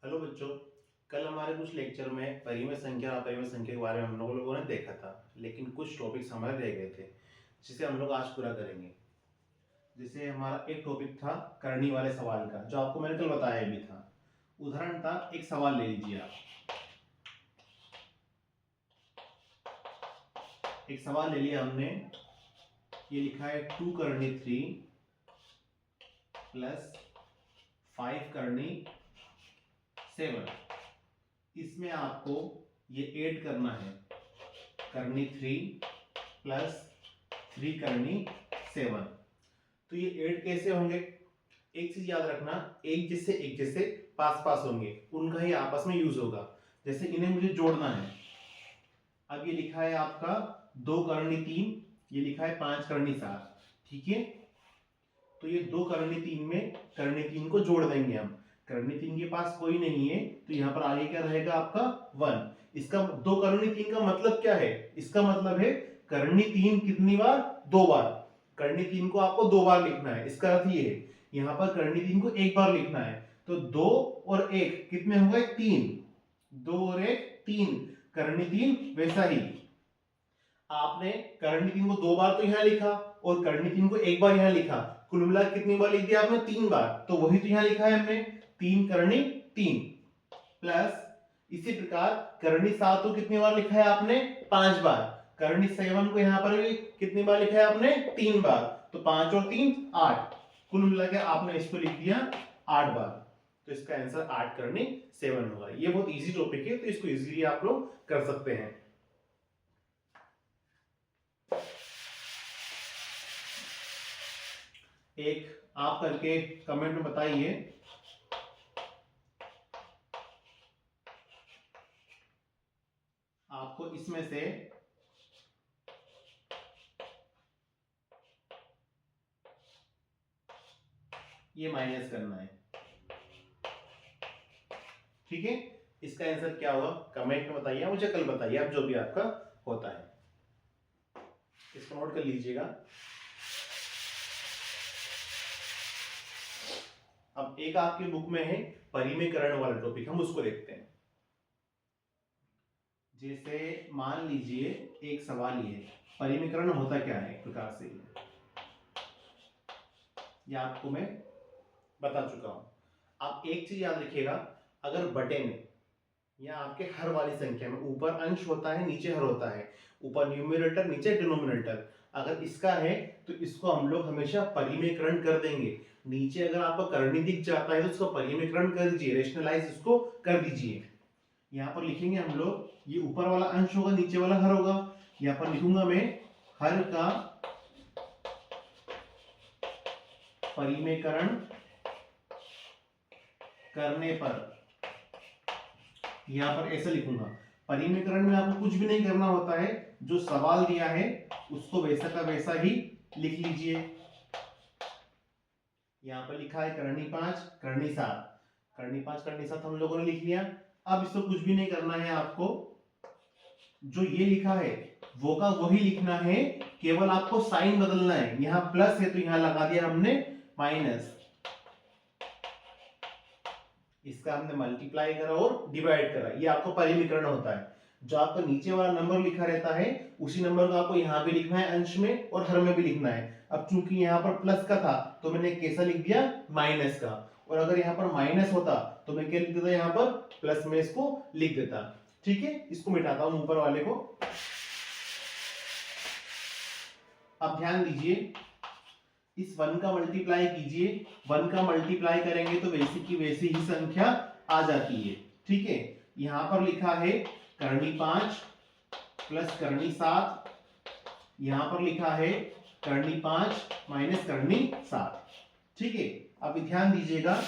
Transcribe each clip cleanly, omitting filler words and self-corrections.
Hello बच्चों, कल हमारे कुछ लेक्चर में परिमेय संख्या और अपरिमेय संख्या के बारे में हम लोगों ने देखा था, लेकिन कुछ टॉपिक्स हमारे रह गए थे जिसे हम लोग आज पूरा करेंगे। जैसे हमारा एक टॉपिक था करनी वाले सवाल का, जो आपको मैंने कल बताया भी था। उदाहरण था, एक सवाल ले लीजिए आप। एक सवाल ले लिया हमने, ये लिखा है 2 करनी 3 प्लस 5 करनी 7। इसमें आपको ये ऐड करना है, करनी 3 प्लस 3 करनी 7। तो ये ऐड कैसे होंगे? एक चीज याद रखना, एक जैसे पास पास होंगे, उनका ही आपस में यूज होगा। जैसे इन्हें मुझे जोड़ना है। अब ये लिखा है आपका 2 करनी 3, ये लिखा है 5 करनी 7, ठीक है। तो ये 2 करनी 3 में करनी 3 को जोड़ देंगे हम। करनी 3 के पास कोई नहीं है, तो यहाँ पर आगे क्या रहेगा आपका 1। इसका 2 करनी 3 का मतलब क्या है? इसका मतलब है करनी 3 कितनी बार? 2 बार। करनी 3 को आपको 2 बार लिखना है, इसका अर्थ ये है। यहाँ पर करनी 3 को 1 बार लिखना है, तो 2 और 1 कितने हो गए? 3। 2 और 1 3। करनी 3 वैसा ही आपने करनी 3 को 2 बार तो यहाँ लिखा और करनी 3 को 1 बार यहाँ लिखा। कुल मिला कितनी बार लिख दिया आपने? 3 बार। तो वही तो यहाँ लिखा है हमने, 3 करनी 3 प्लस इसी प्रकार करनी 7 को कितनी बार लिखा है आपने? 5 बार। करनी 7 को यहाँ पर भी कितनी बार लिखा है आपने? 3 बार। तो 5 और 3 8। कुल मिला के आपने इसको लिख दिया 8 बार। तो इसका आंसर 8 करनी 7 होगा। ये बहुत इजी टॉपिक है, तो इसको इजीली आप लोग कर सकते हैं। एक आप करके कमेंट में बताइए, आपको इसमें से ये माइनस करना है, ठीक है। इसका आंसर क्या होगा कमेंट में बताइए, मुझे कल बताइए आप, जो भी आपका होता है। इसको नोट कर लीजिएगा। अब एक आपकी बुक में है परिमेयकरण वाला टॉपिक, हम उसको देखते हैं। जैसे मान लीजिए एक सवाल ये, परिमेयकरण होता क्या है? एक प्रकार से ये आपको मैं बता चुका हूं। आप एक चीज याद रखिएगा, अगर बटे में या आपके हर वाली संख्या में ऊपर अंश होता है, नीचे हर होता है, ऊपर न्यूमरेटर नीचे डिनोमिनेटर, अगर इसका है तो इसको हम लोग हमेशा परिमेयकरण कर देंगे। नीचे अगर आपको करनी दिख जाता है तो उसको परिमेयकरण कर दीजिए, रेशनलाइज इसको कर दीजिए। यहाँ पर लिखेंगे हम लोग, ये ऊपर वाला अंश होगा, नीचे वाला हर होगा। यहाँ पर लिखूंगा मैं हर का परिमेयकरण करने पर, यहां पर ऐसा लिखूंगा। परिमेयकरण में आपको कुछ भी नहीं करना होता है, जो सवाल दिया है उसको वैसा का वैसा ही लिख लीजिए। यहां पर लिखा है करनी 5 करनी 7, करनी 5 करनी 7 हम लोगों ने लिख लिया। अब इसको कुछ भी नहीं करना है आपको, जो ये लिखा है वो का वही लिखना है, केवल आपको साइन बदलना है। यहां प्लस है तो यहां लगा दिया हमने माइनस, इसका हमने मल्टीप्लाई करा और डिवाइड करा। ये आपको परिमेयकरण होता है। जो आपका नीचे वाला नंबर लिखा रहता है उसी नंबर को आपको यहाँ भी लिखना है, अंश में और हर में भी लिखना है। अब चूंकि यहाँ पर प्लस का था तो मैंने कैसा लिख दिया? माइनस का। और अगर यहाँ पर माइनस होता तो मैं क्या लिख देता? यहाँ पर प्लस में इसको लिख देता, ठीक है। इसको मिटाता हूं ऊपर वाले को। अब ध्यान दीजिए, इस 1 का मल्टीप्लाई कीजिए, 1 का मल्टीप्लाई करेंगे तो वैसी की वैसी ही संख्या आ जाती है, ठीक है। यहां पर लिखा है करनी 5 प्लस करनी 7, यहां पर लिखा है करनी 5 माइनस करनी 7, ठीक है। अब ध्यान दीजिएगा,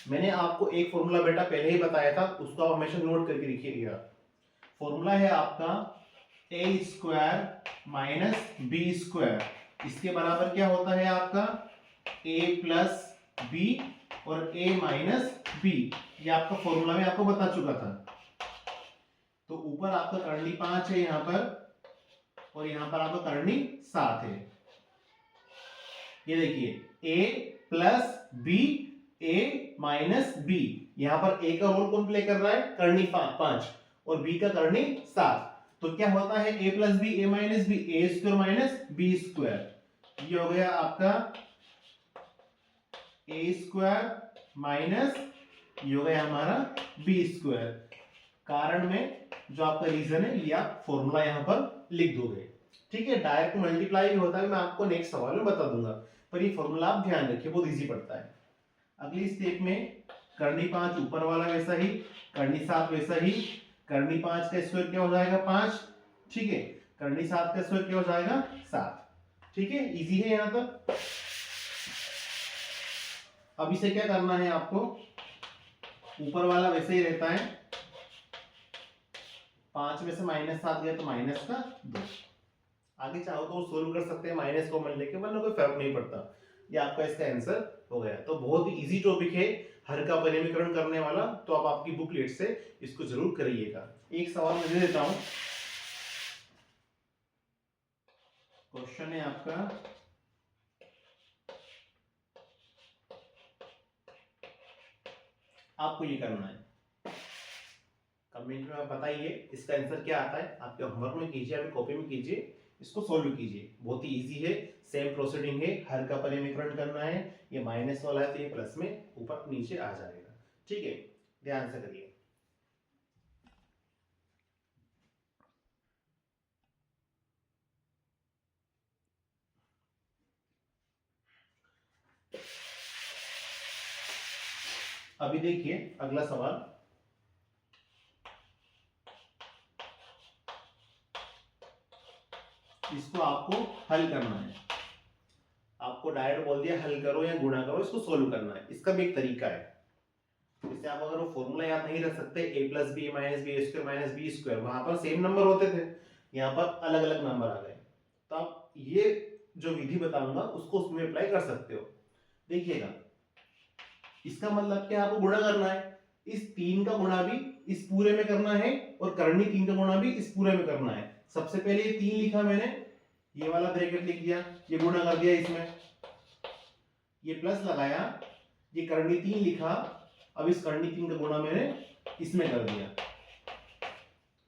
मैंने आपको एक फॉर्मूला बेटा पहले ही बताया था, उसको आप हमेशा नोट करके रखिएगा। फॉर्मूला है आपका a square minus B square, इसके बराबर क्या होता है आपका? a प्लस बी और a माइनस बी। ये आपका फॉर्मूला में आपको बता चुका था। तो ऊपर आपका करनी 5 है यहां पर, और यहां पर आपका करनी 7 है। ये देखिए a plus B, a minus B, यहाँ पर ए का रोल कौन प्ले कर रहा है, करनी 5 और बी का करनी 7। तो क्या होता है a plus B A minus B, A square minus B square. ये हो गया आपका ए स्क्वायर माइनस ये हो गया हमारा बी स्क्वायर। कारण में जो आपका रीजन है ये आप फॉर्मूला यहाँ पर लिख दोगे। ठीक है, डायरेक्ट मल्टीप्लाई भी होता है, मैं आपको नेक्स्ट सवाल में बता दूंगा, पर ये फॉर्मूला आप ध्यान रखिए, बहुत इजी पड़ता है। अगली स्टेप में करनी 5 ऊपर वाला वैसा ही, करनी 7 वैसा ही। करनी 5 का स्क्वायर क्या हो जाएगा 5, ठीक है। करनी 7 का स्क्वायर क्या हो जाएगा 7। ठीक है, इजी है यहां तक। अब इसे क्या करना है आपको, ऊपर वाला वैसे ही रहता है, 5 में से -7 गया तो माइनस का 2। आगे चाहो तो सोल्व कर सकते हैं माइनस कॉमन लेके, वरना कोई फर्क नहीं पड़ता। ये आपका इसका आंसर हो गया। तो बहुत ही इजी टॉपिक है, हर का परिमीकरण करने वाला, तो आप आपकी बुकलेट से इसको जरूर करिएगा। एक सवाल मैं दे देता हूं, क्वेश्चन है आपका आपको ये करना है, कमेंट में आप बताइए इसका आंसर क्या आता है। आपके होमवर्क में कीजिए, आपकी कॉपी में कीजिए, इसको सोल्व कीजिए। बहुत ही इजी है, सेम प्रोसीडिंग है, हर का परिमीकरण करना है। ये माइनस वाला है तो ये प्लस में ऊपर नीचे आ जाएगा। ठीक है, ध्यान से करिए। अभी देखिए अगला सवाल, इसको आपको हल करना है। आपको डायरेक्ट बोल दिया हल करो या गुणा करो, इसको सोल्व करना है। इसका भी एक तरीका है। जैसे आप अगर वो फॉर्मूला याद नहीं रख सकते, a plus B minus B square minus B square, वहां पर सेम नंबर होते थे, यहाँ पर अलग अलग नंबर आ गए। तो आप ये जो विधि बताऊंगा उसको उसमें अप्लाई कर सकते हो। देखिएगा, इसका मतलब क्या, आपको गुणा करना है। इस 3 का गुणा भी इस पूरे में करना है और करनी 3 का गुणा भी इस पूरे में करना है। सबसे पहले ये 3 लिखा मैंने, ये वाला ब्रैकेट लिख दिया, ये गुणा कर दिया इसमें, ये प्लस लगाया, ये करनी 3 लिखा, अब इस करनी 3 का गुणा मैंने इसमें कर दिया।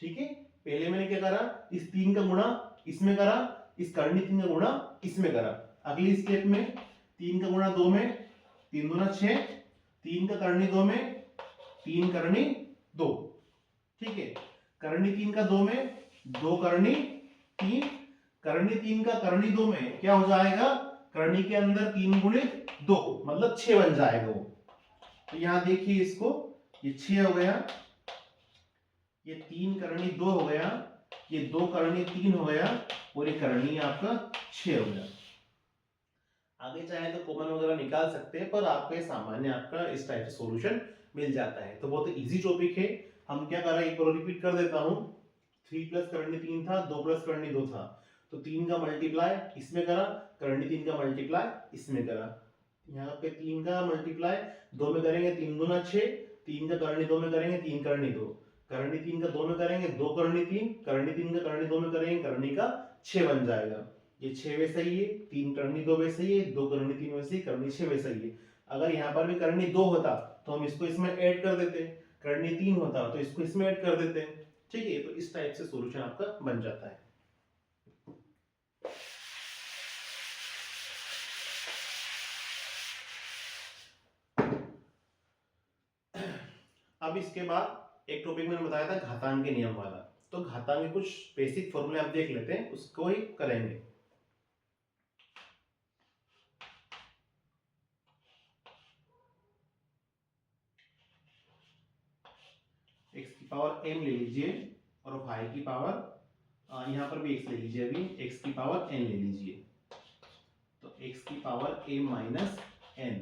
ठीक है, पहले मैंने क्या करा, इस 3 का गुणा इसमें करा, इस करनी 3 का गुणा इसमें करा। अगली स्टेप में 3 का गुणा 2 में, 3 दूना 6, 3 का करनी 2 में, 3 करनी 2। ठीक है, करनी 3 का 2 में, 2 करनी 3, करनी 3 का करनी 2 में क्या हो जाएगा, करनी के अंदर 3 गुणित 2 मतलब 6 बन जाएगा वो। तो यहां देखिए इसको, ये 6 हो गया, ये 3 करनी 2 हो गया, ये 2 करनी 3 हो गया और ये करनी आपका 6 हो गया। आगे चाहे तो कॉमन वगैरह निकाल सकते हैं, पर आपके सामान्य आपका इस टाइप से सॉल्यूशन मिल जाता है। तो बहुत इजी टॉपिक है। हम क्या कर रहे हैं, एक बार रिपीट कर देता हूं। 3 प्लस करनी 3 था, 2 प्लस करनी 2 था, तो 3 का मल्टीप्लाई इसमें करा, करनी 3 का मल्टीप्लाई इसमें करा। यहाँ पे 3 का मल्टीप्लाई 2 में करेंगे, 3 दूना 6, 3 का करनी 2 में करेंगे, 3 करनी 2, करनी 3 का 2 में करेंगे, 2 करनी 3, करनी 3 का करनी 2 में करेंगे, करनी का 6 बन जाएगा। ये 6 वैसा ही है, 3 करनी 2 वैसे ही है, 2 करनी 3 वैसे ही, करनी 6 वैसा ही है। अगर यहाँ पर भी करनी 2 होता तो हम इसको इसमें ऐड कर देते, करनी 3 होता तो इसको इसमें ऐड कर देते। ठीक है, तो इस टाइप से सॉल्यूशन आपका बन जाता है। अब इसके बाद एक टॉपिक मैंने बताया था घातांक के नियम वाला, तो घातांक के कुछ बेसिक फॉर्मूले आप देख लेते हैं, उसको ही करेंगे। x की पावर m ले लीजिए और y की पावर यहाँ पर भी x ले लीजिए, अभी x की पावर n ले लीजिए, तो x की पावर m माइनस n।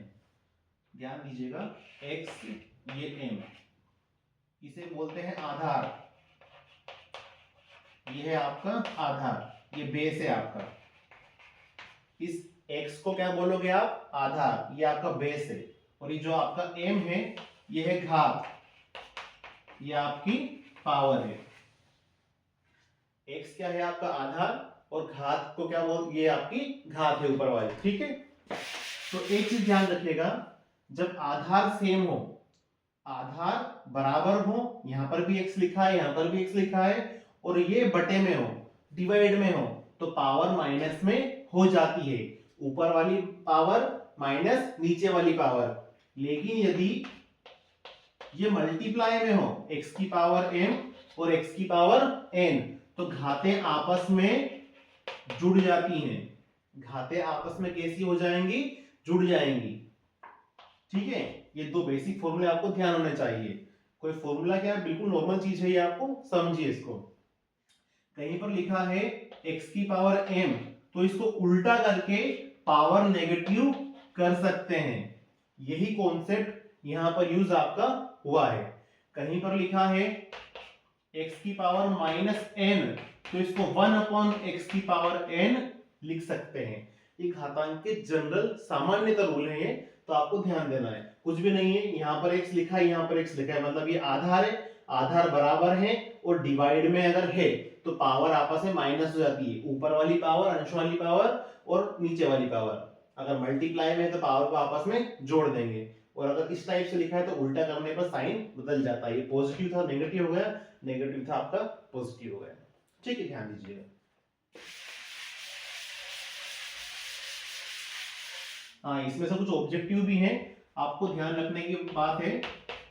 ध्यान दीजिएगा, x ये m, इसे बोलते हैं आधार, ये है आपका आधार, ये बेस है आपका। इस x को क्या बोलोगे आप, आधार, ये आपका बेस है, और ये जो आपका m है ये है घात, ये आपकी पावर है। x क्या है आपका आधार, और घात को क्या बोल, ये आपकी घात है ऊपर वाली। ठीक है, तो एक चीज ध्यान रखिएगा, जब आधार सेम हो आधार बराबर हो, यहां पर भी x लिखा है, यहां पर भी x लिखा है, और ये बटे में हो, डिवाइड में हो, तो पावर माइनस में हो जाती है, ऊपर वाली पावर माइनस नीचे वाली पावर। लेकिन यदि ये मल्टीप्लाई में हो, x की पावर m और x की पावर n, तो घातें आपस में जुड़ जाती हैं, घातें आपस में कैसी हो जाएंगी, जुड़ जाएंगी। ठीक है, ये दो बेसिक फॉर्मूले आपको ध्यान होने चाहिए। कोई फॉर्मूला क्या है, बिल्कुल नॉर्मल चीज है ये, आपको समझिए इसको। कहीं पर लिखा है x की पावर m, तो इसको उल्टा करके पावर नेगेटिव कर सकते हैं, यही कॉन्सेप्ट यहां पर यूज आपका हुआ है। कहीं पर लिखा है x की पावर माइनस n, तो इसको 1/x की पावर n लिख सकते हैं। ये घातांक के जनरल सामान्यतः रूल है ये, तो आपको ध्यान देना है, कुछ भी नहीं है। यहां पर x लिखा है, यहां पर x लिखा है, मतलब ये आधार है, आधार बराबर है, और डिवाइड में अगर है तो पावर आपस में माइनस हो जाती है, ऊपर वाली पावर, अंश वाली पावर और नीचे वाली पावर। अगर मल्टीप्लाई में है तो पावर को आपस में जोड़ देंगे, और अगर इस टाइप से लिखा है तो उल्टा करने पर साइन बदल जाता है, ये पॉजिटिव था नेगेटिव हो गया, नेगेटिव था आपका पॉजिटिव हो गया। ठीक है, ध्यान दीजिएगा। हाँ, इसमें से कुछ ऑब्जेक्टिव भी हैं, आपको ध्यान रखने की बात है।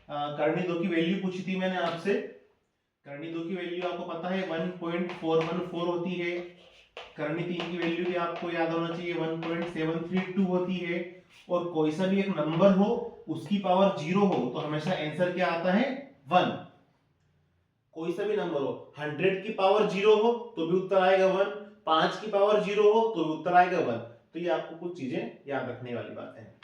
करनी 2 की वैल्यू पूछी थी मैंने आपसे, करनी 2 की वैल्यू आपको पता है 1.414 होती है, करनी 3 की वैल्यू भी आपको याद होना चाहिए 1.732 होती है, और कोई सा भी एक नंबर हो उसकी पावर 0 हो तो हमेशा आंसर क्या आता है, 1। कोई सा भी नंबर हो, 100 की पावर 0 हो तो भी उत्तर आएगा 1, 5 की पावर 0 हो तो भी उत्तर आएगा 1। तो ये आपको कुछ चीजें याद रखने वाली बात है।